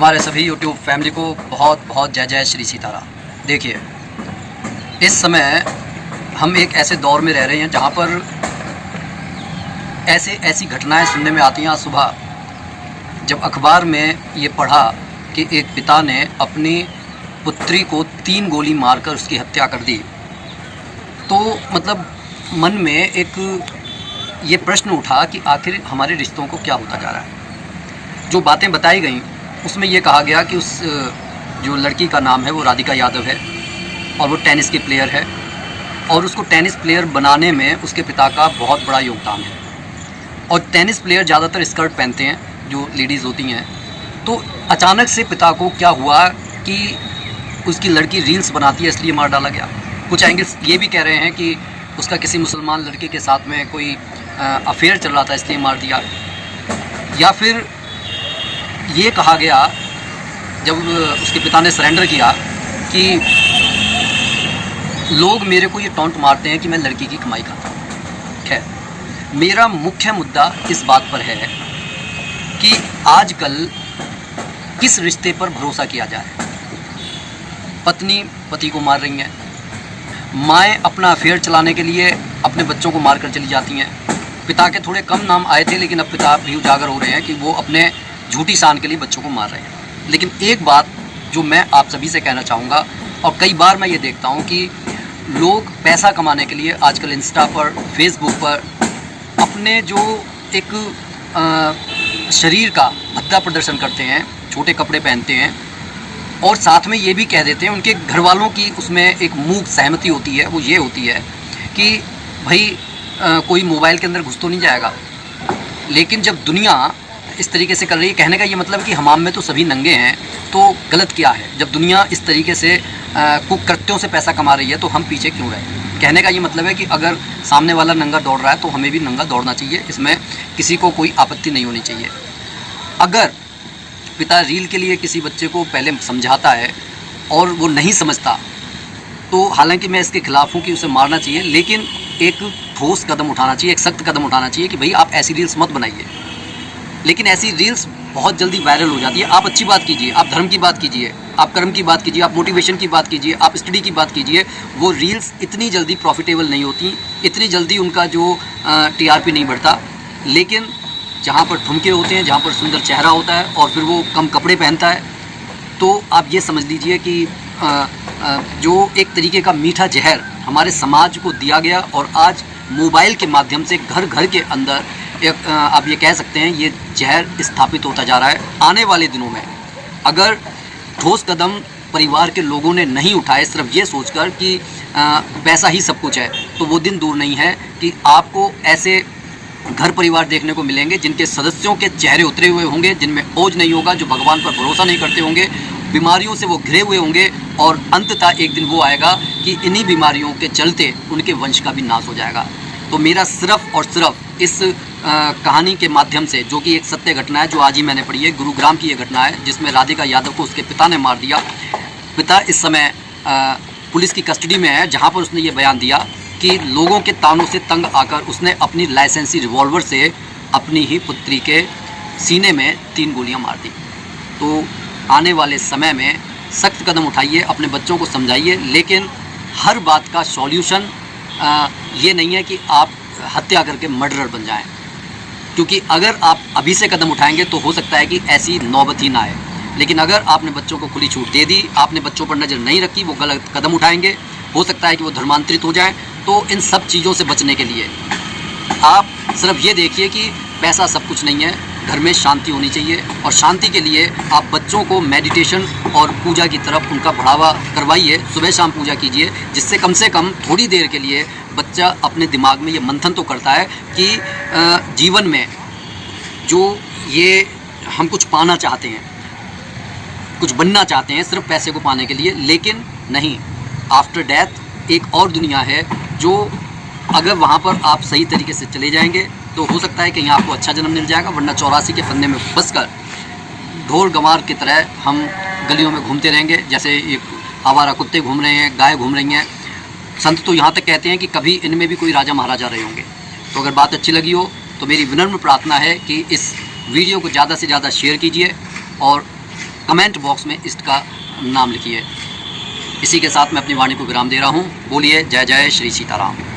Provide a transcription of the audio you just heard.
हमारे सभी YouTube family को बहुत बहुत जय जय श्री सीताराम। देखिए, इस समय हम एक ऐसे दौर में रह रहे हैं जहाँ पर ऐसी घटनाएं सुनने में आती हैं। आज सुबह जब अखबार में ये पढ़ा कि एक पिता ने अपनी पुत्री को 3 गोली मारकर उसकी हत्या कर दी, तो मतलब मन में एक ये प्रश्न उठा कि आखिर हमारे रिश्तों को क्या होता जा रहा है। जो बातें बताई गई उसमें ये कहा गया कि उस जो लड़की का नाम है वो राधिका यादव है और वो टेनिस की प्लेयर है और उसको टेनिस प्लेयर बनाने में उसके पिता का बहुत बड़ा योगदान है। और टेनिस प्लेयर ज़्यादातर स्कर्ट पहनते हैं, जो लेडीज़ होती हैं। तो अचानक से पिता को क्या हुआ कि उसकी लड़की रील्स बनाती है इसलिए मार डाला गया। कुछ एंगल्स ये भी कह रहे हैं कि उसका किसी मुसलमान लड़के के साथ में कोई अफेयर चल रहा था इसलिए मार दिया। या फिर ये कहा गया जब उसके पिता ने सरेंडर किया कि लोग मेरे को ये टॉन्ट मारते हैं कि मैं लड़की की कमाई करता हूँ। खैर, मेरा मुख्य मुद्दा इस बात पर है कि आजकल किस रिश्ते पर भरोसा किया जाए। पत्नी पति को मार रही हैं, माएँ अपना अफेयर चलाने के लिए अपने बच्चों को मार कर चली जाती हैं। पिता के थोड़े कम नाम आए थे, लेकिन अब पिता भी उजागर हो रहे हैं कि वो अपने झूठी शान के लिए बच्चों को मार रहे हैं। लेकिन एक बात जो मैं आप सभी से कहना चाहूँगा, और कई बार मैं ये देखता हूँ कि लोग पैसा कमाने के लिए आजकल इंस्टा पर, फेसबुक पर अपने जो एक शरीर का भद्दा प्रदर्शन करते हैं, छोटे कपड़े पहनते हैं और साथ में ये भी कह देते हैं, उनके घर वालों की उसमें एक मूक सहमति होती है। वो ये होती है कि भाई कोई मोबाइल के अंदर घुस तो नहीं जाएगा। लेकिन जब दुनिया इस तरीके से कर रही है, कहने का ये मतलब कि हमाम में तो सभी नंगे हैं, तो गलत क्या है। जब दुनिया इस तरीके से कुकृत्यों से पैसा कमा रही है तो हम पीछे क्यों रहे। कहने का ये मतलब है कि अगर सामने वाला नंगा दौड़ रहा है तो हमें भी नंगा दौड़ना चाहिए, इसमें किसी को कोई आपत्ति नहीं होनी चाहिए। अगर पिता रील के लिए किसी बच्चे को पहले समझाता है और वो नहीं समझता, तो हालांकि मैं इसके खिलाफ हूँ कि उसे मारना चाहिए, लेकिन एक ठोस कदम उठाना चाहिए, एक सख्त कदम उठाना चाहिए कि भाई आप ऐसी रील्स मत बनाइए। लेकिन ऐसी रील्स बहुत जल्दी वायरल हो जाती है। आप अच्छी बात कीजिए, आप धर्म की बात कीजिए, आप कर्म की बात कीजिए, आप मोटिवेशन की बात कीजिए, आप स्टडी की बात कीजिए। वो रील्स इतनी जल्दी प्रॉफिटेबल नहीं होती, इतनी जल्दी उनका जो टीआरपी नहीं बढ़ता। लेकिन जहाँ पर ठुमके होते हैं, जहाँ पर सुंदर चेहरा होता है और फिर वो कम कपड़े पहनता है, तो आप ये समझ लीजिए कि जो एक तरीके का मीठा जहर हमारे समाज को दिया गया और आज मोबाइल के माध्यम से घर घर के अंदर एक आप ये कह सकते हैं ये जहर स्थापित होता जा रहा है। आने वाले दिनों में अगर ठोस कदम परिवार के लोगों ने नहीं उठाए, सिर्फ ये सोचकर कि पैसा ही सब कुछ है, तो वो दिन दूर नहीं है कि आपको ऐसे घर परिवार देखने को मिलेंगे जिनके सदस्यों के चेहरे उतरे हुए होंगे, जिनमें ओज नहीं होगा, जो भगवान पर भरोसा नहीं करते होंगे, बीमारियों से वो घिरे हुए होंगे और अंततः एक दिन वो आएगा कि इन्हीं बीमारियों के चलते उनके वंश का भी नाश हो जाएगा। तो मेरा सिर्फ और सिर्फ इस कहानी के माध्यम से, जो कि एक सत्य घटना है जो आज ही मैंने पढ़ी है, गुरुग्राम की ये घटना है जिसमें राधिका यादव को उसके पिता ने मार दिया। पिता इस समय पुलिस की कस्टडी में है, जहां पर उसने ये बयान दिया कि लोगों के तानों से तंग आकर उसने अपनी लाइसेंसी रिवॉल्वर से अपनी ही पुत्री के सीने में 3 गोलियां मार दी। तो आने वाले समय में सख्त कदम उठाइए, अपने बच्चों को समझाइए, लेकिन हर बात का सॉल्यूशन ये नहीं है कि आप हत्या करके मर्डरर बन जाएं। क्योंकि अगर आप अभी से कदम उठाएंगे तो हो सकता है कि ऐसी नौबत ही ना आए। लेकिन अगर आपने बच्चों को खुली छूट दे दी, आपने बच्चों पर नज़र नहीं रखी, वो गलत कदम उठाएंगे, हो सकता है कि वो धर्मांतरित हो जाएं। तो इन सब चीज़ों से बचने के लिए आप सिर्फ ये देखिए कि पैसा सब कुछ नहीं है, घर में शांति होनी चाहिए। और शांति के लिए आप बच्चों को मेडिटेशन और पूजा की तरफ उनका बढ़ावा करवाइए। सुबह शाम पूजा कीजिए, जिससे कम से कम थोड़ी देर के लिए बच्चा अपने दिमाग में ये मंथन तो करता है कि जीवन में जो ये हम कुछ पाना चाहते हैं, कुछ बनना चाहते हैं सिर्फ पैसे को पाने के लिए, लेकिन नहीं, आफ्टर डेथ एक और दुनिया है जो अगर वहाँ पर आप सही तरीके से चले जाएंगे तो हो सकता है कि यहाँ आपको अच्छा जन्म मिल जाएगा, वरना 84 के फंदे में फंसकर ढोल गंवार की तरह हम गलियों में घूमते रहेंगे। जैसे एक आवारा कुत्ते घूम रहे हैं, गाय घूम रही हैं। संत तो यहाँ तक कहते हैं कि कभी इनमें भी कोई राजा महाराजा रहे होंगे। तो अगर बात अच्छी लगी हो तो मेरी विनम्र प्रार्थना है कि इस वीडियो को ज़्यादा से ज़्यादा शेयर कीजिए और कमेंट बॉक्स में इसका नाम लिखिए। इसी के साथ मैं अपनी वाणी को विराम दे रहा हूँ। बोलिए जय जय श्री सीताराम।